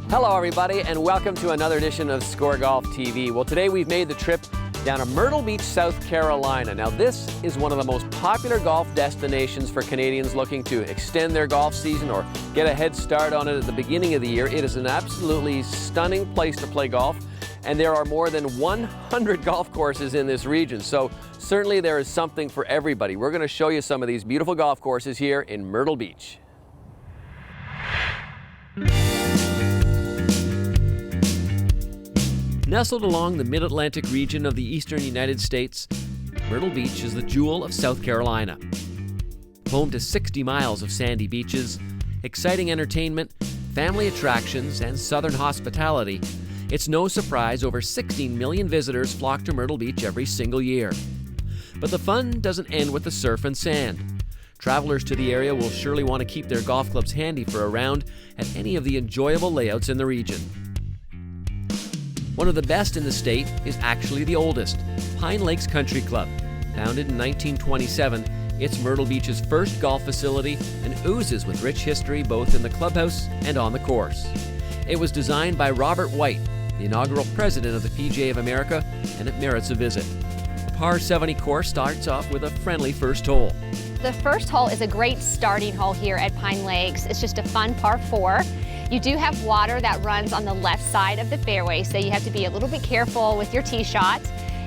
Hello everybody, and welcome to another edition of Score Golf TV. Well, today we've made the trip down to Myrtle Beach, South Carolina. Now this is one of the most popular golf destinations for Canadians looking to extend their golf season or get a head start on it at the beginning of the year. It is an absolutely stunning place to play golf, and there are more than 100 golf courses in this region. So certainly there is something for everybody. We're going to show you some of these beautiful golf courses here in Myrtle Beach. Nestled along the mid-Atlantic region of the eastern United States, Myrtle Beach is the jewel of South Carolina. Home to 60 miles of sandy beaches, exciting entertainment, family attractions, and southern hospitality, it's no surprise over 16 million visitors flock to Myrtle Beach every single year. But the fun doesn't end with the surf and sand. Travelers to the area will surely want to keep their golf clubs handy for a round at any of the enjoyable layouts in the region. One of the best in the state is actually the oldest, Pine Lakes Country Club. Founded in 1927, it's Myrtle Beach's first golf facility and oozes with rich history both in the clubhouse and on the course. It was designed by Robert White, the inaugural president of the PGA of America, and it merits a visit. The par 70 course starts off with a friendly first hole. The first hole is a great starting hole here at Pine Lakes. It's just a fun par 4. You do have water that runs on the left side of the fairway, so you have to be a little bit careful with your tee shot.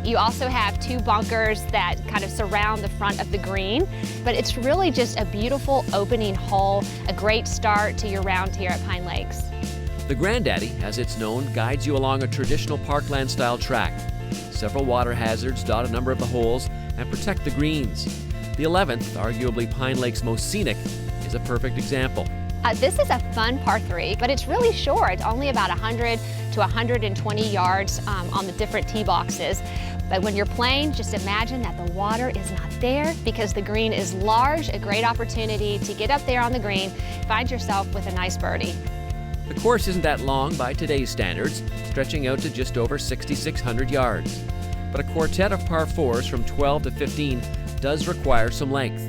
You also have 2 bunkers that kind of surround the front of the green, but it's really just a beautiful opening hole, a great start to your round here at Pine Lakes. The Grande, as it's known, guides you along a traditional parkland-style track. Several water hazards dot a number of the holes and protect the greens. The 11th, arguably Pine Lake's most scenic, is a perfect example. This is a fun par 3, but it's really short, only about 100 to 120 yards on the different tee boxes. But when you're playing, just imagine that the water is not there because the green is large, a great opportunity to get up there on the green, find yourself with a nice birdie. The course isn't that long by today's standards, stretching out to just over 6,600 yards. But a quartet of par 4s from 12 to 15 does require some length.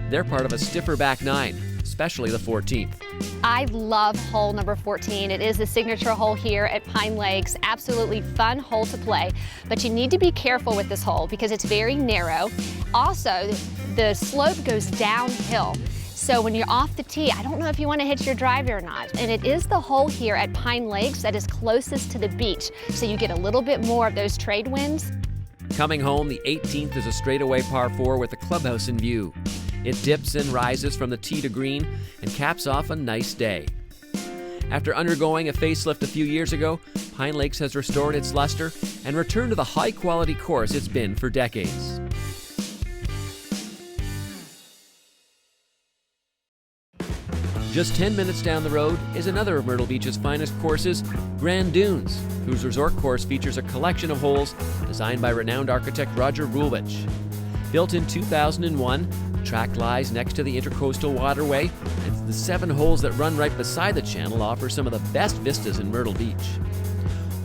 They're part of a stiffer back 9, especially the 14th. I love hole number 14. It is the signature hole here at Pine Lakes. Absolutely fun hole to play, but you need to be careful with this hole because it's very narrow. Also, the slope goes downhill. So when you're off the tee, I don't know if you want to hit your driver or not. And it is the hole here at Pine Lakes that is closest to the beach, so you get a little bit more of those trade winds. Coming home, the 18th is a straightaway par 4 with the clubhouse in view. It dips and rises from the tee to green and caps off a nice day. After undergoing a facelift a few years ago, Pine Lakes has restored its luster and returned to the high-quality course it's been for decades. Just 10 minutes down the road is another of Myrtle Beach's finest courses, Grande, whose resort course features a collection of holes designed by renowned architect Roger Rulewich. Built in 2001, the track lies next to the Intercoastal Waterway, and the 7 holes that run right beside the channel offer some of the best vistas in Myrtle Beach.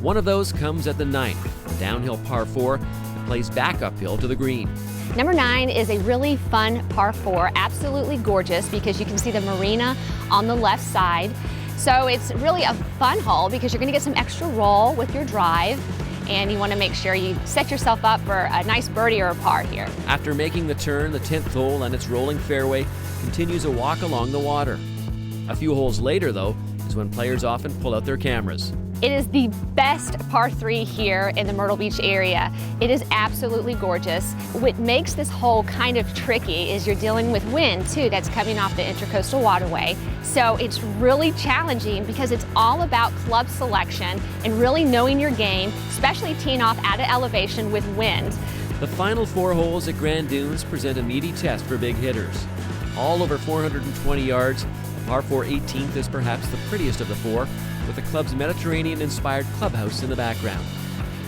One of those comes at the 9th, a downhill par 4 that plays back uphill to the green. Number 9 is a really fun par 4, absolutely gorgeous because you can see the marina on the left side. So it's really a fun hole because you're going to get some extra roll with your drive, and you want to make sure you set yourself up for a nice birdie or a par here. After making the turn, the 10th hole and its rolling fairway continues a walk along the water. A few holes later, though, is when players often pull out their cameras. It is the best par 3 here in the Myrtle Beach area. It is absolutely gorgeous. What makes this hole kind of tricky is you're dealing with wind too that's coming off the Intercoastal Waterway. So it's really challenging because it's all about club selection and really knowing your game, especially teeing off at an elevation with wind. The final 4 holes at Grand Dunes present a meaty test for big hitters. All over 420 yards, the par 4 18th is perhaps the prettiest of the 4, with the club's Mediterranean-inspired clubhouse in the background.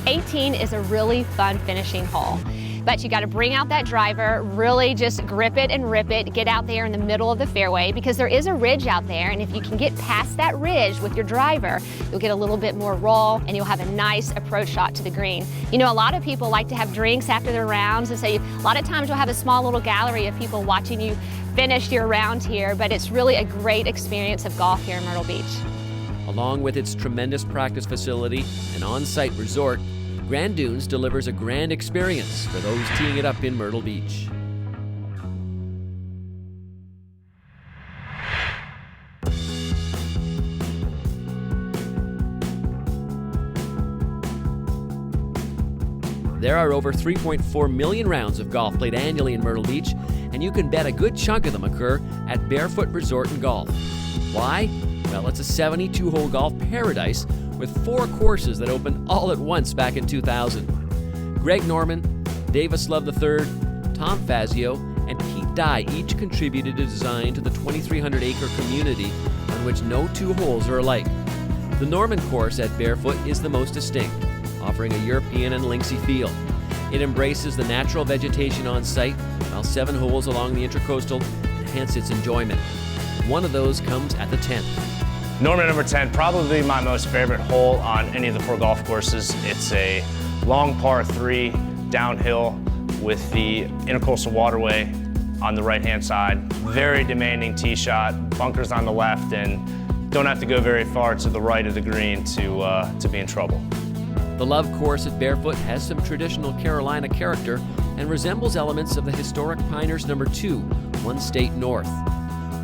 18 is a really fun finishing hole, but you got to bring out that driver, really just grip it and rip it, get out there in the middle of the fairway because there is a ridge out there, and if you can get past that ridge with your driver, you'll get a little bit more roll and you'll have a nice approach shot to the green. You know, a lot of people like to have drinks after their rounds, and so a lot of times you'll have a small little gallery of people watching you finish your round here, but it's really a great experience of golf here in Myrtle Beach. Along with its tremendous practice facility and on-site resort, Grand Dunes delivers a grand experience for those teeing it up in Myrtle Beach. There are over 3.4 million rounds of golf played annually in Myrtle Beach, and you can bet a good chunk of them occur at Barefoot Resort and Golf. Why? Well, it's a 72-hole golf paradise with 4 courses that opened all at once back in 2000. Greg Norman, Davis Love III, Tom Fazio, and Pete Dye each contributed a design to the 2,300-acre community on which no 2 holes are alike. The Norman course at Barefoot is the most distinct, offering a European and linksy feel. It embraces the natural vegetation on site, while 7 holes along the Intracoastal enhance its enjoyment. One of those comes at the 10th. Norman number 10, probably my most favorite hole on any of the 4 golf courses. It's a long par 3 downhill with the Intercoastal Waterway on the right-hand side. Very demanding tee shot, bunkers on the left, and don't have to go very far to the right of the green to be in trouble. The Love course at Barefoot has some traditional Carolina character and resembles elements of the historic Pinehurst number 2, one state north.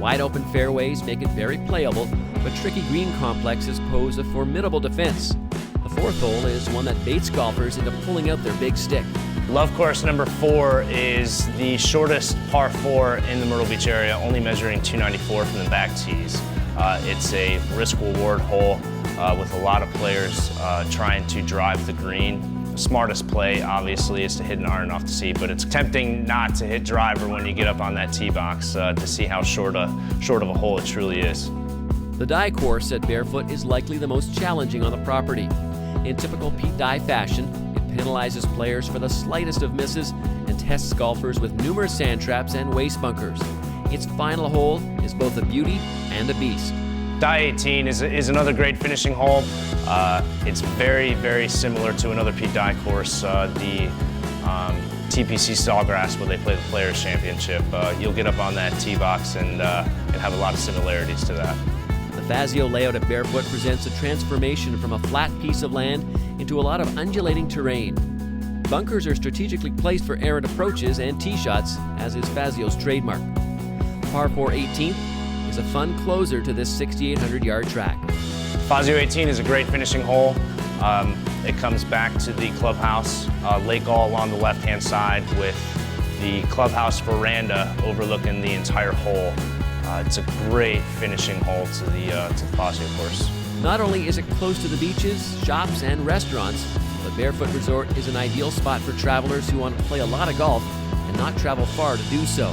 Wide open fairways make it very playable, but tricky green complexes pose a formidable defense. The 4th hole is one that baits golfers into pulling out their big stick. Love course number 4 is the shortest par 4 in the Myrtle Beach area, only measuring 294 from the back tees. It's a risk-reward hole with a lot of players trying to drive the green. The smartest play, obviously, is to hit an iron off the tee, but it's tempting not to hit driver when you get up on that tee box to see how short of a hole it truly is. The Dye course at Barefoot is likely the most challenging on the property. In typical Pete Dye fashion, it penalizes players for the slightest of misses and tests golfers with numerous sand traps and waste bunkers. Its final hole is both a beauty and a beast. Dye 18 is another great finishing hole. It's very, very similar to another Pete Dye course, the TPC Sawgrass, where they play the Players Championship. You'll get up on that tee box and have a lot of similarities to that. The Fazio layout at Barefoot presents a transformation from a flat piece of land into a lot of undulating terrain. Bunkers are strategically placed for errant approaches and tee shots, as is Fazio's trademark. Par 4 18th is a fun closer to this 6,800-yard track. Fazio 18 is a great finishing hole. It comes back to the clubhouse, lake all along the left-hand side with the clubhouse veranda overlooking the entire hole. It's a great finishing hole to the Fazio course. Not only is it close to the beaches, shops, and restaurants, but Barefoot Resort is an ideal spot for travelers who want to play a lot of golf and not travel far to do so.